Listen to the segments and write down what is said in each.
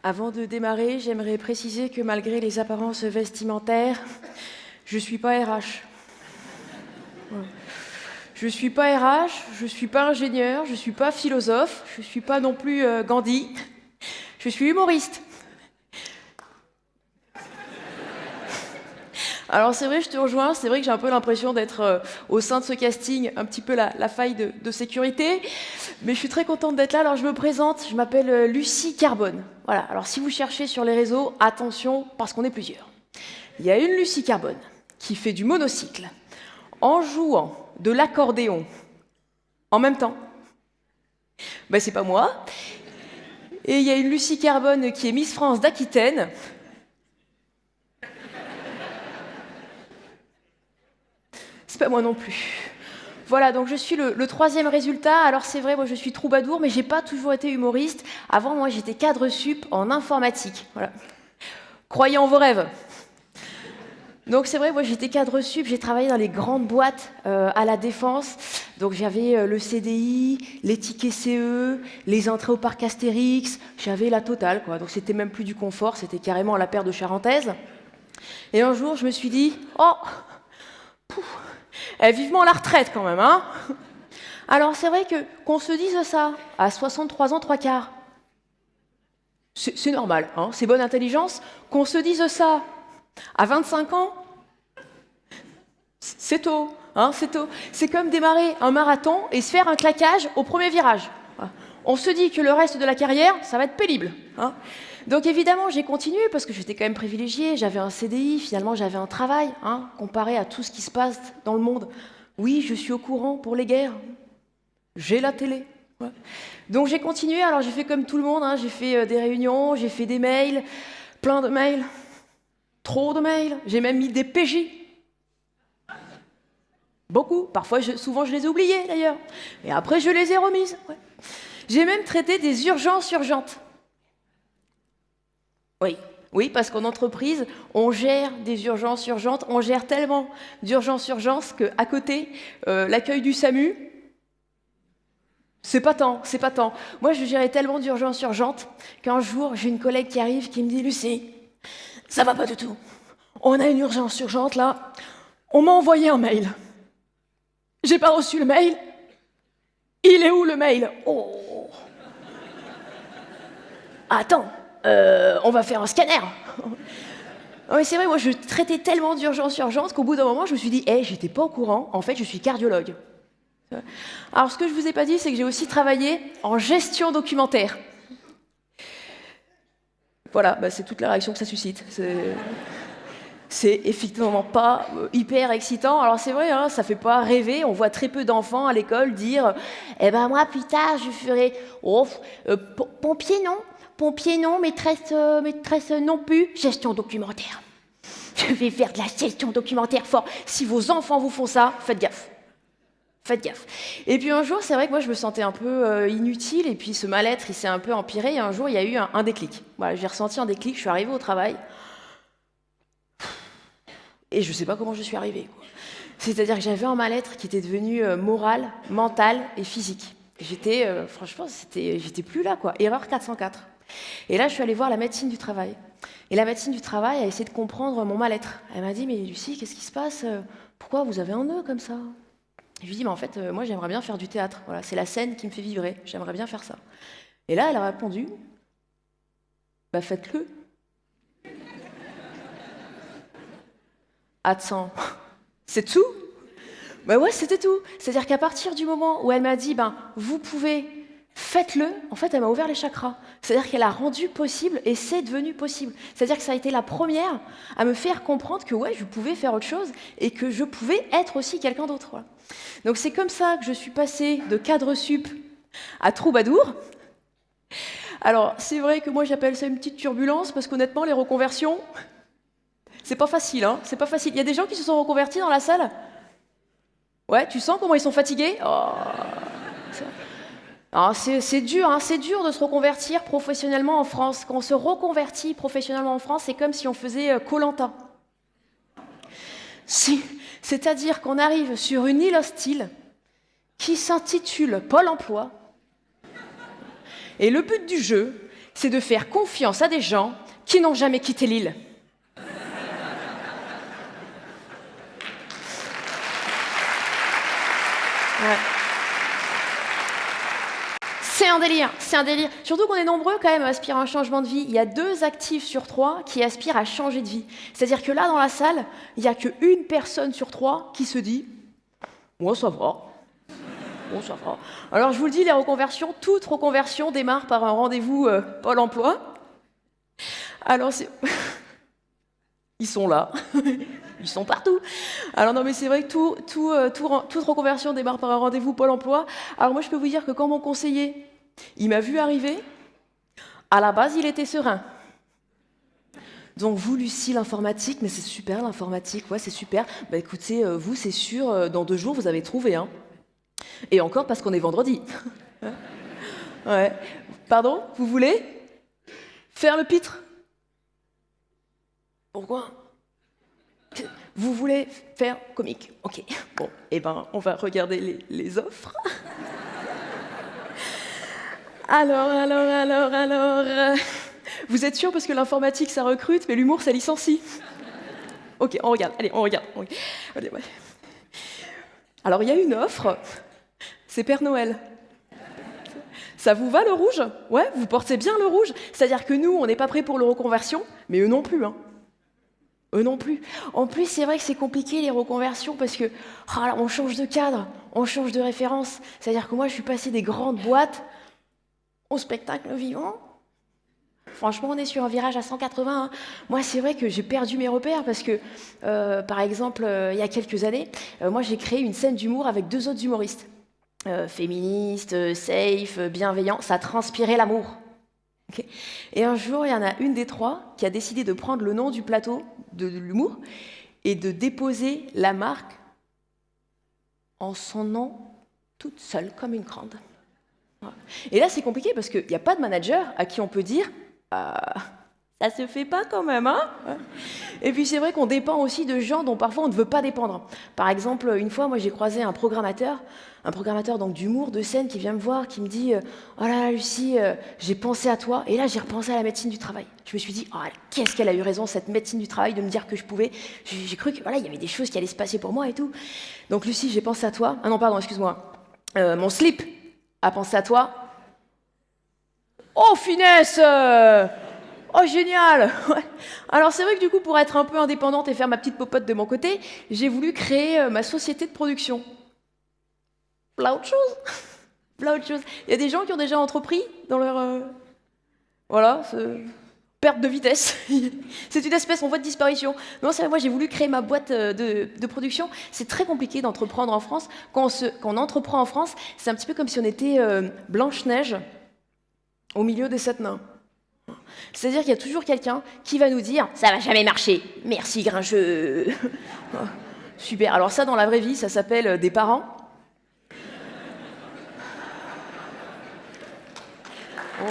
Avant de démarrer, j'aimerais préciser que malgré les apparences vestimentaires, je suis pas RH. Voilà. Je suis pas RH, je suis pas ingénieur, je suis pas philosophe, je suis pas non plus Gandhi. Je suis humoriste. Alors c'est vrai, je te rejoins, c'est vrai que j'ai un peu l'impression d'être au sein de ce casting un petit peu la faille de sécurité, mais je suis très contente d'être là. Alors je me présente, je m'appelle Lucie Carbone. Voilà, alors si vous cherchez sur les réseaux, attention, parce qu'on est plusieurs. Il y a une Lucie Carbone qui fait du monocycle en jouant de l'accordéon en même temps. Ben c'est pas moi. Et il y a une Lucie Carbone qui est Miss France d'Aquitaine. C'est pas moi non plus. Voilà, donc je suis le troisième résultat. Alors c'est vrai, moi je suis troubadour, mais j'ai pas toujours été humoriste. Avant, moi j'étais cadre sup en informatique. Voilà. Croyez en vos rêves. Donc c'est vrai, moi j'étais cadre sup, j'ai travaillé dans les grandes boîtes à la Défense. Donc j'avais le CDI, les tickets CE, les entrées au parc Astérix, j'avais la totale, quoi. Donc c'était même plus du confort, c'était carrément la paire de charentaises. Et un jour, je me suis dit, oh, vivement la retraite quand même, hein. Alors c'est vrai qu'on se dise ça à 63 ans, 3 quarts. C'est normal, hein, c'est bonne intelligence. Qu'on se dise ça à 25 ans, c'est tôt, hein, c'est tôt. C'est comme démarrer un marathon et se faire un claquage au premier virage. On se dit que le reste de la carrière, ça va être pénible, hein. Donc évidemment, j'ai continué parce que j'étais quand même privilégiée, j'avais un CDI, finalement j'avais un travail, hein, comparé à tout ce qui se passe dans le monde. Oui, je suis au courant pour les guerres, j'ai la télé. Ouais. Donc j'ai continué, alors j'ai fait comme tout le monde, hein, j'ai fait des réunions, j'ai fait des mails, plein de mails, trop de mails, j'ai même mis des PJ. Beaucoup, parfois, souvent je les ai oubliés d'ailleurs, et après je les ai remises. Ouais. J'ai même traité des urgences urgentes. Oui, parce qu'en entreprise, on gère des urgences urgentes, on gère tellement d'urgences urgences qu'à côté, l'accueil du SAMU, c'est pas tant. Moi, je gérais tellement d'urgences urgentes qu'un jour, j'ai une collègue qui arrive qui me dit « Lucie, ça va pas du tout. On a une urgence urgente là. On m'a envoyé un mail. J'ai pas reçu le mail. Il est où le mail ? Oh. Attends. On va faire un scanner. Oui, c'est vrai, moi je traitais tellement d'urgence urgente qu'au bout d'un moment, je me suis dit, j'étais pas au courant, en fait, je suis cardiologue. Alors, ce que je vous ai pas dit, c'est que j'ai aussi travaillé en gestion documentaire. Voilà, bah, c'est toute la réaction que ça suscite. C'est effectivement pas hyper excitant. Alors c'est vrai, hein, ça fait pas rêver. On voit très peu d'enfants à l'école dire « Eh ben moi, plus tard, je ferai... pompier, non ? Pompier, non, maîtresse non plus. Gestion documentaire. Je vais faire de la gestion documentaire fort. Si vos enfants vous font ça, faites gaffe. Faites gaffe. » Et puis un jour, c'est vrai que moi, je me sentais un peu inutile. Et puis ce mal-être, il s'est un peu empiré. Et un jour, il y a eu un déclic. Voilà, j'ai ressenti un déclic. Je suis arrivée au travail. Et je ne sais pas comment je suis arrivée, quoi. C'est-à-dire que j'avais un mal-être qui était devenu moral, mental et physique. Franchement, j'étais plus là, quoi. Erreur 404. Et là, je suis allée voir la médecine du travail. Et la médecine du travail a essayé de comprendre mon mal-être. Elle m'a dit « Mais Lucie, qu'est-ce qui se passe ? Pourquoi vous avez un nœud comme ça ?» Et je lui ai dit « Mais en fait, moi, j'aimerais bien faire du théâtre. Voilà, c'est la scène qui me fait vibrer. J'aimerais bien faire ça. » Et là, elle a répondu « Bah, faites-le. » Attends, c'est tout ? Ben ouais, c'était tout. C'est-à-dire qu'à partir du moment où elle m'a dit, vous pouvez, faites-le, en fait, elle m'a ouvert les chakras. C'est-à-dire qu'elle a rendu possible et c'est devenu possible. C'est-à-dire que ça a été la première à me faire comprendre que ouais, je pouvais faire autre chose et que je pouvais être aussi quelqu'un d'autre. Voilà. Donc c'est comme ça que je suis passée de cadre sup à troubadour. Alors, c'est vrai que moi, j'appelle ça une petite turbulence parce qu'honnêtement, les reconversions... C'est pas facile, hein, c'est pas facile. Il y a des gens qui se sont reconvertis dans la salle ? Ouais, tu sens comment ils sont fatigués ? C'est dur, hein, c'est dur de se reconvertir professionnellement en France. Quand on se reconvertit professionnellement en France, c'est comme si on faisait Koh-Lanta. C'est-à-dire qu'on arrive sur une île hostile qui s'intitule Pôle emploi. Et le but du jeu, c'est de faire confiance à des gens qui n'ont jamais quitté l'île. Ouais. C'est un délire, c'est un délire. Surtout qu'on est nombreux quand même à aspirer à un changement de vie. Il y a 2 actifs sur 3 qui aspirent à changer de vie. C'est-à-dire que là, dans la salle, il n'y a qu'une personne sur 3 qui se dit « Moi, ça va. Bon, ça va. » Alors, je vous le dis, les reconversions, toute reconversion démarre par un rendez-vous Pôle emploi. Alors, ils sont là. Ils sont partout. Alors non, mais c'est vrai que toute reconversion démarre par un rendez-vous Pôle emploi. Alors moi, je peux vous dire que quand mon conseiller, il m'a vu arriver, à la base, il était serein. Donc vous, Lucie, l'informatique, mais c'est super l'informatique, ouais, c'est super. Bah écoutez, vous, c'est sûr, dans 2 jours, vous avez trouvé, hein. Et encore parce qu'on est vendredi. Ouais. Pardon, vous voulez faire le pitre? Pourquoi? Vous voulez faire comique? Ok. Bon, eh ben, on va regarder les offres. Alors. Vous êtes sûr parce que l'informatique, ça recrute, mais l'humour, ça licencie. Ok, on regarde. Allez, on regarde. Allez, ouais. Alors, il y a une offre. C'est Père Noël. Ça vous va le rouge? Ouais, vous portez bien le rouge. C'est-à-dire que nous, on n'est pas prêts pour le reconversion, mais eux non plus, hein. Eux non plus. En plus, c'est vrai que c'est compliqué les reconversions parce que on change de cadre, on change de référence. C'est-à-dire que moi, je suis passée des grandes boîtes au spectacle vivant. Franchement, on est sur un virage à 180. Hein. Moi, c'est vrai que j'ai perdu mes repères parce que, par exemple, il y a quelques années, moi, j'ai créé une scène d'humour avec 2 autres humoristes. Féministes, safe, bienveillants. Ça transpirait l'amour. Okay. Et un jour, il y en a une des 3 qui a décidé de prendre le nom du plateau de l'humour et de déposer la marque en son nom toute seule, comme une grande. Voilà. Et là, c'est compliqué parce qu'il n'y a pas de manager à qui on peut dire ça se fait pas quand même, hein? Et puis c'est vrai qu'on dépend aussi de gens dont parfois on ne veut pas dépendre. Par exemple, une fois, moi j'ai croisé un programmateur donc d'humour, de scène, qui vient me voir, qui me dit oh là là, Lucie, j'ai pensé à toi. Et là, j'ai repensé à la médecine du travail. Je me suis dit oh, qu'est-ce qu'elle a eu raison, cette médecine du travail, de me dire que je pouvais. J'ai cru que voilà, il y avait des choses qui allaient se passer pour moi et tout. Donc Lucie, j'ai pensé à toi. Ah non, pardon, excuse-moi. Mon slip a pensé à toi. Oh, finesse Oh, génial. Ouais. Alors, c'est vrai que du coup, pour être un peu indépendante et faire ma petite popote de mon côté, j'ai voulu créer ma société de production. Là, autre chose. Là, autre chose. Il y a des gens qui ont déjà entrepris dans leur... Voilà, perte de vitesse. C'est une espèce en voie de disparition. Non, c'est vrai, moi, j'ai voulu créer ma boîte de production. C'est très compliqué d'entreprendre en France. Quand on entreprend en France, c'est un petit peu comme si on était Blanche-Neige au milieu des 7 nains. C'est-à-dire qu'il y a toujours quelqu'un qui va nous dire « ça va jamais marcher, merci grincheux ». Super, alors ça dans la vraie vie, ça s'appelle des parents. Oh.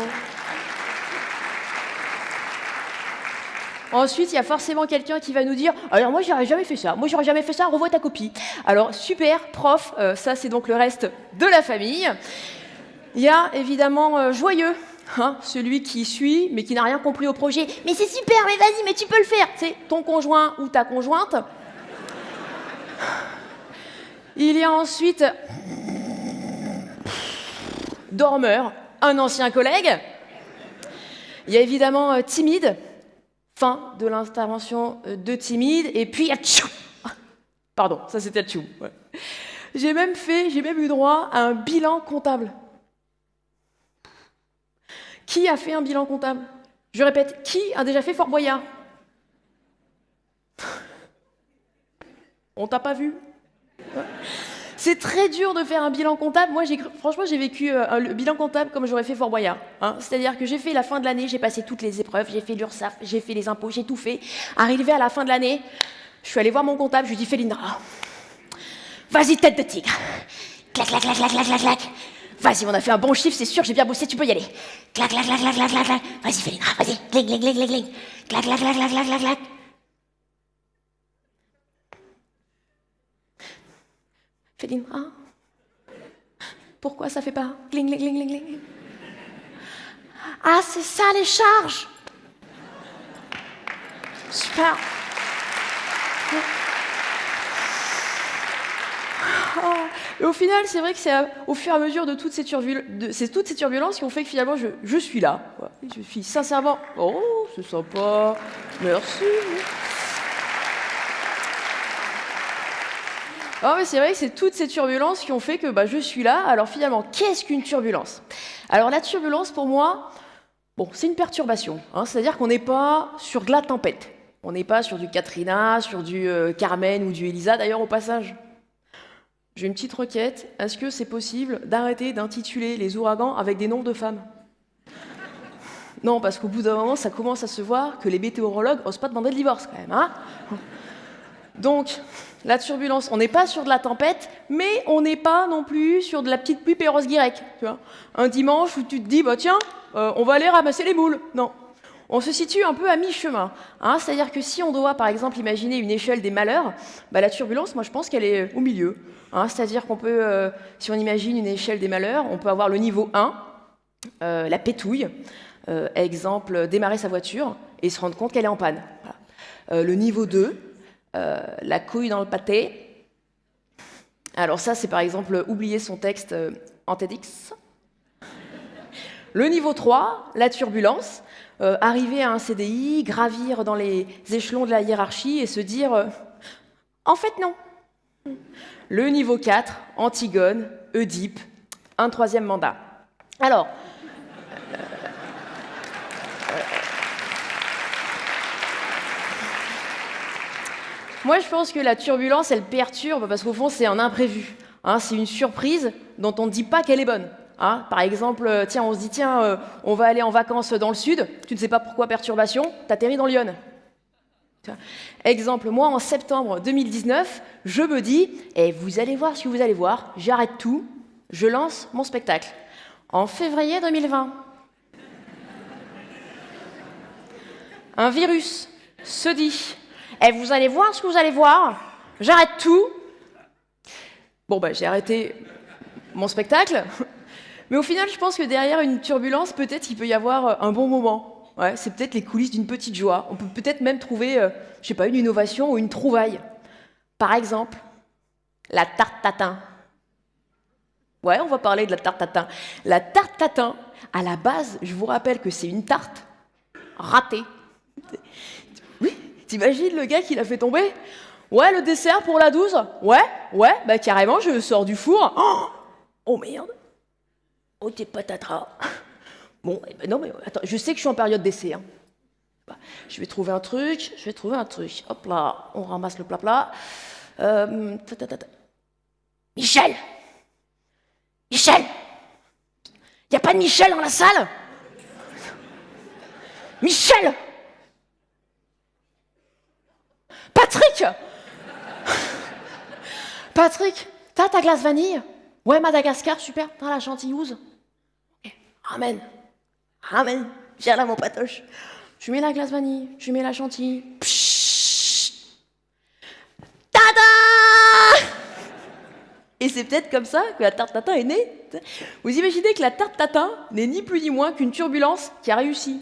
Ensuite, il y a forcément quelqu'un qui va nous dire « alors moi j'aurais jamais fait ça, revois ta copie ». Alors super, prof, ça c'est donc le reste de la famille. Il y a évidemment joyeux. Hein, celui qui suit, mais qui n'a rien compris au projet. Mais c'est super, mais vas-y, mais tu peux le faire. C'est ton conjoint ou ta conjointe. Il y a ensuite dormeur, un ancien collègue. Il y a évidemment timide, fin de l'intervention de timide, et puis atchou. Pardon, ça c'était atchou. Ouais. J'ai même eu droit à un bilan comptable. Qui a fait un bilan comptable? Je répète, qui a déjà fait Fort Boyard? On t'a pas vu? C'est très dur de faire un bilan comptable. Moi, franchement, j'ai vécu le bilan comptable comme j'aurais fait Fort Boyard. Hein. C'est-à-dire que j'ai fait la fin de l'année, j'ai passé toutes les épreuves, j'ai fait l'URSSAF, j'ai fait les impôts, j'ai tout fait. Arrivé à la fin de l'année, je suis allée voir mon comptable, je lui ai dit « Félindra, vas-y, tête de tigre. Clac, clac, clac, clac, clac, clac, clac. Vas-y, on a fait un bon chiffre, c'est sûr, j'ai bien bossé, tu peux y aller. Clac, clac, clac, clac, clac, clac, clac. Vas-y, Félindra, vas-y. Cling, cling, cling, cling, cling. Clac, clac, clac, clac, clac, clac, clac. Félindra, pourquoi ça fait pas cling, cling, cling, cling, cling? Ah, c'est ça les charges. Super. Et au final, c'est vrai que c'est au fur et à mesure de toutes ces turbulences qui ont fait que finalement, je suis là. Voilà. Je suis sincèrement... Oh, c'est sympa. Merci. Oh, mais c'est vrai que c'est toutes ces turbulences qui ont fait que je suis là. Alors finalement, qu'est-ce qu'une turbulence? Alors la turbulence, pour moi, bon, c'est une perturbation. C'est-à-dire qu'on n'est pas sur de la tempête. On n'est pas sur du Katrina, sur du Carmen ou du Elisa. D'ailleurs, au passage, j'ai une petite requête. Est-ce que c'est possible d'arrêter d'intituler les ouragans avec des noms de femmes? Non, parce qu'au bout d'un moment, ça commence à se voir que les météorologues n'osent pas demander le divorce, quand même. Hein. Donc, la turbulence, on n'est pas sur de la tempête, mais on n'est pas non plus sur de la petite pluie Perros-Guirec. Tu vois, un dimanche où tu te dis, tiens, on va aller ramasser les moules. Non. On se situe un peu à mi-chemin. C'est-à-dire que si on doit, par exemple, imaginer une échelle des malheurs, la turbulence, moi, je pense qu'elle est au milieu. C'est-à-dire qu'on peut, si on imagine une échelle des malheurs, on peut avoir le niveau 1, la pétouille, exemple, démarrer sa voiture et se rendre compte qu'elle est en panne. Voilà. Le niveau 2, la couille dans le pâté. Alors ça, c'est par exemple oublier son texte en TEDx. Le niveau 3, la turbulence. Arriver à un CDI, gravir dans les échelons de la hiérarchie et se dire en fait non. Le niveau 4, Antigone, Oedipe, un 3e mandat. Alors, moi je pense que la turbulence, elle perturbe parce qu'au fond c'est un imprévu. C'est une surprise dont on ne dit pas qu'elle est bonne. Par exemple, on se dit, on va aller en vacances dans le sud, tu ne sais pas pourquoi perturbation, t'atterris dans Lyon. Exemple, moi en septembre 2019, je me dis, vous allez voir ce que vous allez voir, j'arrête tout, je lance mon spectacle. En février 2020, un virus se dit, vous allez voir ce que vous allez voir, j'arrête tout. Bon, j'ai arrêté mon spectacle. Mais au final, je pense que derrière une turbulence, peut-être qu'il peut y avoir un bon moment. Ouais, c'est peut-être les coulisses d'une petite joie. On peut peut-être même trouver, je sais pas, une innovation ou une trouvaille. Par exemple, la tarte tatin. Ouais, on va parler de la tarte tatin. La tarte tatin, à la base, je vous rappelle que c'est une tarte ratée. Oui, t'imagines le gars qui l'a fait tomber? Ouais, le dessert pour la 12? Ouais, carrément, je sors du four. Oh merde! Oh, t'es patatras. Bon, non, mais attends, je sais que je suis en période d'essai. Je vais trouver un truc. Hop là, on ramasse le plat. Michel! Il n'y a pas de Michel dans la salle? Michel! Patrick, t'as ta glace vanille? Ouais, Madagascar, super. T'as la chantillouse? Amen. Viens là, mon patoche. Tu mets la glace vanille, tu mets la chantilly. Tada! Et c'est peut-être comme ça que la tarte tatin est née. Vous imaginez que la tarte tatin n'est ni plus ni moins qu'une turbulence qui a réussi.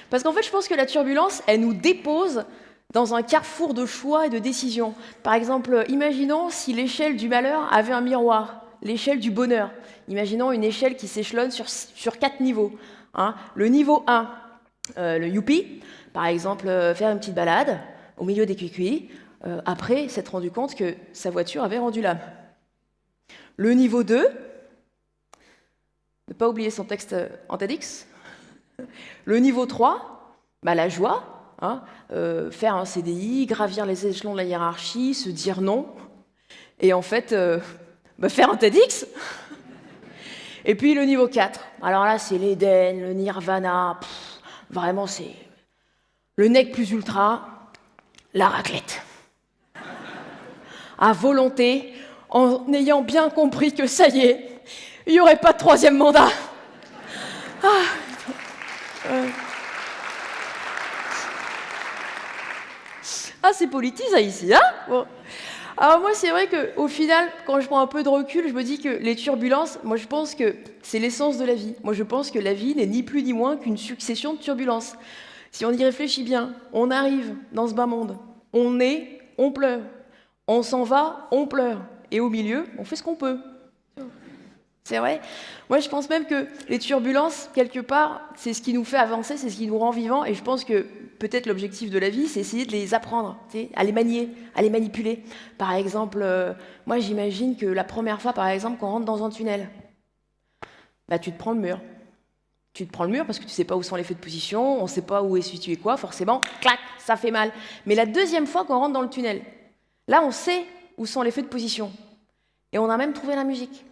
Parce qu'en fait, je pense que la turbulence, elle nous dépose dans un carrefour de choix et de décisions. Par exemple, imaginons si l'échelle du malheur avait un miroir, l'échelle du bonheur. Imaginons une échelle qui s'échelonne sur 4 niveaux. Le niveau 1, le youpi, par exemple, faire une petite balade au milieu des cuicuis, après s'être rendu compte que sa voiture avait rendu l'âme. Le niveau 2, ne pas oublier son texte en TEDx. Le niveau 3, la joie. Faire un CDI, gravir les échelons de la hiérarchie, se dire non, et en fait, faire un TEDx. Et puis le niveau 4, alors là, c'est l'Éden, le Nirvana, vraiment, c'est le nec plus ultra, la raclette. À volonté, en ayant bien compris que ça y est, il n'y aurait pas de 3e mandat. C'est politique, ça, ici, hein? Bon. Alors moi, c'est vrai qu'au final, quand je prends un peu de recul, je me dis que les turbulences, moi je pense que c'est l'essence de la vie. Moi je pense que la vie n'est ni plus ni moins qu'une succession de turbulences. Si on y réfléchit bien, on arrive dans ce bas monde, on naît, on pleure, on s'en va, on pleure, et au milieu, on fait ce qu'on peut. C'est vrai. Moi, je pense même que les turbulences, quelque part, c'est ce qui nous fait avancer, c'est ce qui nous rend vivants. Et je pense que peut-être l'objectif de la vie, c'est essayer de les apprendre, tu sais, à les manier, à les manipuler. Par exemple, moi, j'imagine que la première fois, par exemple, qu'on rentre dans un tunnel, bah, tu te prends le mur. Tu te prends le mur parce que tu sais pas où sont les feux de position, on sait pas où est situé quoi, forcément, clac, ça fait mal. Mais la deuxième fois qu'on rentre dans le tunnel, là, on sait où sont les feux de position. Et on a même trouvé la musique.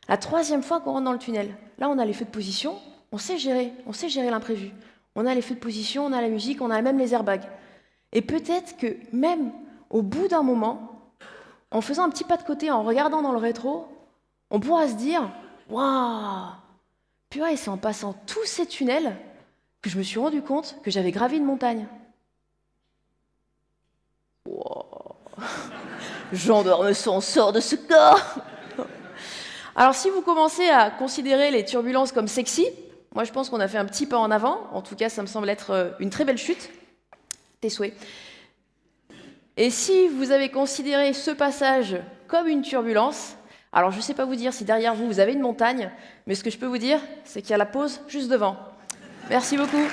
La troisième fois qu'on rentre dans le tunnel, là on a les feux de position, on sait gérer l'imprévu. On a les feux de position, on a la musique, on a même les airbags. Et peut-être que même au bout d'un moment, en faisant un petit pas de côté, en regardant dans le rétro, on pourra se dire « Waouh ! Purée, c'est en passant tous ces tunnels que je me suis rendu compte que j'avais gravi une montagne. » Wow. J'endors, on sort de ce corps. Alors si vous commencez à considérer les turbulences comme sexy, moi je pense qu'on a fait un petit pas en avant, en tout cas ça me semble être une très belle chute, tes souhaits. Et si vous avez considéré ce passage comme une turbulence, alors je ne sais pas vous dire si derrière vous, vous avez une montagne, mais ce que je peux vous dire, c'est qu'il y a la pause juste devant. Merci beaucoup.